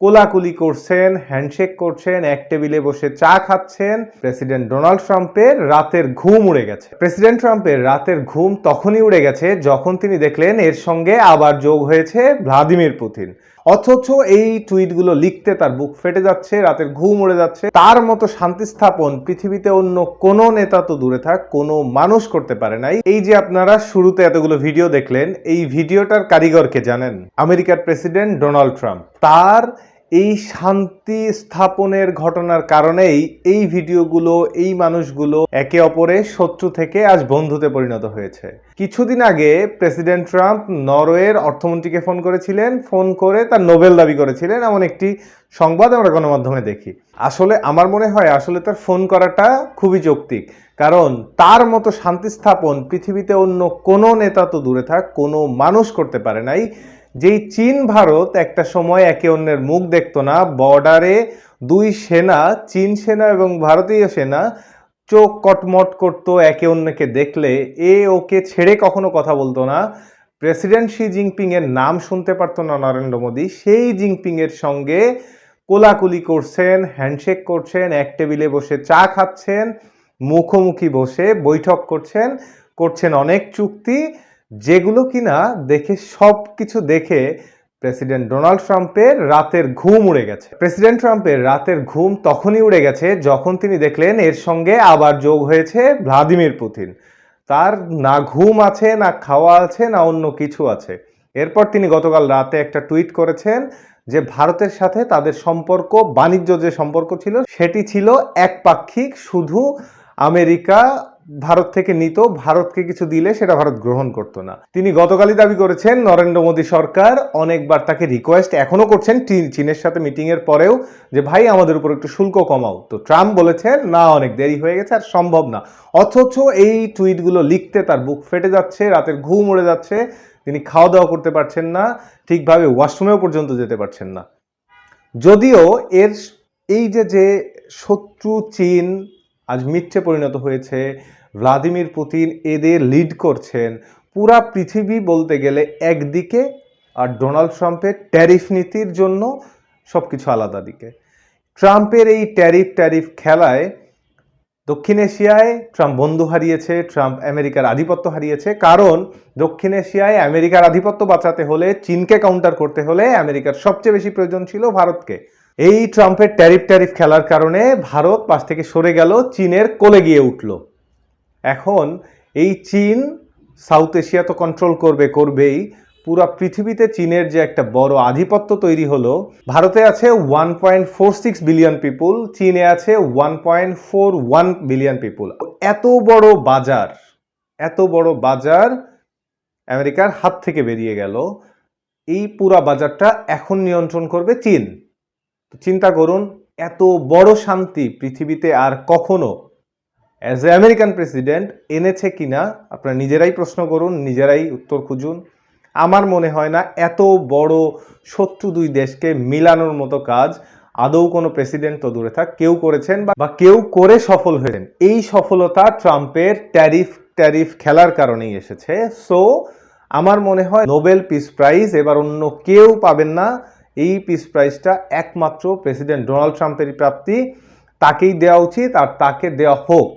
কোলাকুলি করছেন, হ্যান্ডশেক করছেন, এক টেবিলে বসে চা খাচ্ছেন। প্রেসিডেন্ট ডোনাল্ড ট্রাম্পের রাতের ঘুম উড়ে গেছে। প্রেসিডেন্ট ট্রাম্পের রাতের ঘুম তখনই উড়ে গেছে যখন তিনি দেখলেন এর সঙ্গে আবার যোগ হয়েছে ভ্লাদিমির পুতিন। অথচ এই টুইটগুলো লিখতে তার বুক ফেটে যাচ্ছে, রাতের ঘুম উড়ে যাচ্ছে। তার মতো শান্তি স্থাপন পৃথিবীতে অন্য কোনো নেতা তো দূরে থাক, কোনো মানুষ করতে পারে নাই। এই যে আপনারা শুরুতে এতগুলো ভিডিও দেখলেন, এই ভিডিওটার কারিগরকে জানেন? আমেরিকার প্রেসিডেন্ট ডোনাল্ড ট্রাম্প। তার এই শান্তি স্থাপনের ঘটনার কারণেই এই ভিডিওগুলো, এই মানুষগুলো একে অপরের শত্রু থেকে আজ বন্ধুতে পরিণত হয়েছে। কিছুদিন আগে প্রেসিডেন্ট ট্রাম্প নরওয়ের অর্থমন্ত্রীকে ফোন করেছিলেন, ফোন করে তার নোবেল দাবি করেছিলেন, এমন একটি সংবাদ আমরা গণমাধ্যমে দেখি। আসলে আমার মনে হয় আসলে তার ফোন করাটা খুবই যৌক্তিক, কারণ তার মতো শান্তি স্থাপন পৃথিবীতে অন্য কোনো নেতা তো দূরে থাক, কোনো মানুষ করতে পারে নাই। যেই চীন ভারত একটা সময় একে অন্যের মুখ দেখতো না, বর্ডারে দুই সেনা, চীন সেনা এবং ভারতীয় সেনা চোখ কটমট করতো একে অন্যকে দেখলে, ওকে ছেড়ে কখনো কথা বলতো না। প্রেসিডেন্ট শি জিনপিং এর নাম শুনতে পারতো না নরেন্দ্র মোদী, সেই জিনপিং এর সঙ্গে কোলাকুলি করছেন, হ্যান্ডশেক করছেন, এক টেবিলে বসে চা খাচ্ছেন, মুখোমুখি বসে বৈঠক করছেন অনেক চুক্তি, যেগুলো কিনা দেখে সবকিছু দেখে প্রেসিডেন্ট ডোনাল্ড ট্রাম্পের রাতের ঘুম উড়ে গেছে। প্রেসিডেন্ট ট্রাম্পের রাতের ঘুম তখনই উড়ে গেছে যখন তিনি দেখলেন এর সঙ্গে আবার যোগ হয়েছে ভ্লাদিমির পুতিন। তার না ঘুম আছে, না খাওয়া আছে, না অন্য কিছু আছে। এরপর তিনি গতকাল রাতে একটা টুইট করেছেন যে ভারতের সাথে তাদের সম্পর্ক, বাণিজ্য যে সম্পর্ক ছিল সেটি ছিল একপাক্ষিক, শুধু আমেরিকা ভারত থেকে নিত, ভারতকে কিছু দিলে সেটা ভারত গ্রহণ করতো না। তিনি গতকালই দাবি করেছেন নরেন্দ্র মোদী সরকার অনেকবার তাকে রিকোয়েস্ট এখনো করছেন চীনের সাথে মিটিং এর পরেও, যে ভাই আমাদের উপর একটু শুল্ক কমাও। তো ট্রাম্প বলেছেন না, অনেক দেরি হয়ে গেছে, আর সম্ভব না। অথচ এই টুইটগুলো লিখতে তার বুক ফেটে যাচ্ছে, রাতের ঘুম উড়ে যাচ্ছে, তিনি খাওয়া দাওয়া করতে পারছেন না, ঠিকভাবে ওয়াশরুমেও পর্যন্ত যেতে পারছেন না। যদিও এর এই যে শত্রু চীন আজ মিথ্যে পরিণত হয়েছে, ভ্লাদিমির পুতিন এদের লিড করছেন, পুরা পৃথিবী বলতে গেলে একদিকে, আর ডোনাল্ড ট্রাম্পের ট্যারিফ নীতির জন্য সবকিছু আলাদা দিকে। ট্রাম্পের এই ট্যারিফ খেলায় দক্ষিণ এশিয়ায় ট্রাম্প বন্ধু হারিয়েছে, ট্রাম্প আমেরিকার আধিপত্য হারিয়েছে। কারণ দক্ষিণ এশিয়ায় আমেরিকার আধিপত্য বাঁচাতে হলে, চীনকে কাউন্টার করতে হলে আমেরিকার সবচেয়ে বেশি প্রয়োজন ছিল ভারতকে। এই ট্রাম্পের ট্যারিফ খেলার কারণে ভারত পাশ থেকে সরে গেল, চীনের কোলে গিয়ে উঠল। এখন এই চীন সাউথ এশিয়া তো কন্ট্রোল করবেই, পুরা পৃথিবীতে চীনের যে একটা বড় আধিপত্য তৈরি হলো। ভারতে আছে 1.46 বিলিয়ন পিপুল, চীনে আছে 1.41 বিলিয়ন পিপুল। এত বড় বাজার আমেরিকার হাত থেকে বেরিয়ে গেল। এই পুরা বাজারটা এখন নিয়ন্ত্রণ করবে চীন। চিন্তা করুন, এত বড় শান্তি পৃথিবীতে আর কখনো অ্যাজ এ আমেরিকান প্রেসিডেন্ট এনেছে কিনা আপনারা নিজেরাই প্রশ্ন করুন, নিজেরাই উত্তর খুঁজুন। আমার মনে হয় না এত বড় শত্রু দুই দেশকে মিলানোর মতো কাজ আদৌ কোনো প্রেসিডেন্ট তো দূরে থাক কেউ করেছেন বা কেউ করে সফল হয়েছেন। এই সফলতা ট্রাম্পের ট্যারিফ খেলার কারণেই এসেছে। সো আমার মনে হয় নোবেল পিস প্রাইজ এবার অন্য কেউ পাবেন না। এই পিস প্রাইজটা একমাত্র প্রেসিডেন্ট ডোনাল্ড ট্রাম্পেরই প্রাপ্তি, তাকেই দেওয়া উচিত, আর তাকে দেওয়া হোক।